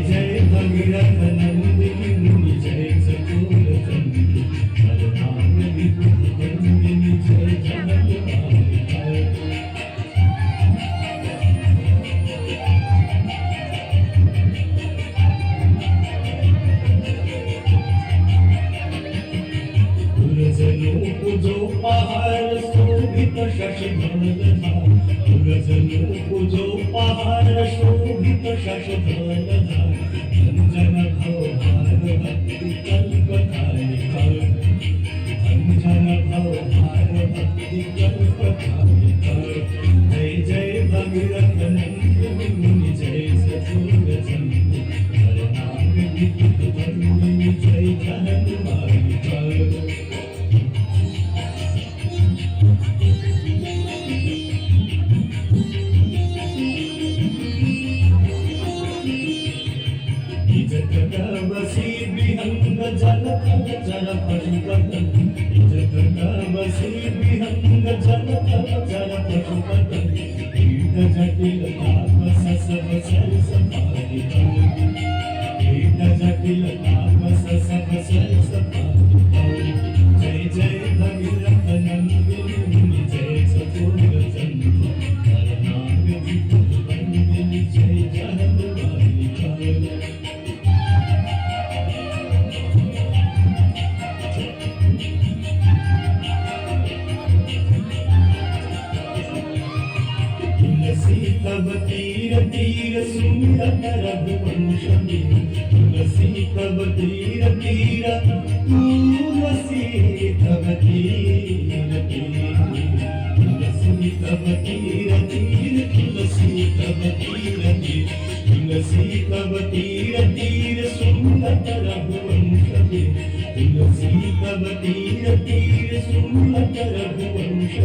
जय भगीरथ नंदिनी मुनि जय सकुल चंदी बलराम विपुल नंदिनी जय जगत पूजो पहाड़ शोभित शशधर पूजो पहाड़ शोभित शशधर अंजन भवभार भक्ति कल्पधारी अंजन भवभार भक्ति कल्पधारी जय जय भगीरथ नंदिनी मुनि जय सकुल चंदी बलराम विपुल नंदिनी जय जगन्माता बसी विहंग जल जल पशुपतन जगत बसी विहंग जल जल पशुपतन कीट जटिल ताप सब सर सपारी कीट जटिल ताप सब सर सपारी जय जय भगीरथ नंदिनी मुनि जय सकुल चंदी बलराम विपुल नंदिनी जय जगन्माता तब तीर तीर सुमिरन रघुवंश तुलसी तब तीर तीर तुलसी तब तीर तीर तुलसी तब तीर तीर तुलसी तब तीर तीर तुलसी तब तीर तीर सुमिरन रघुवंश तुलसी तब तीर तीर सुमिरन रघुवंश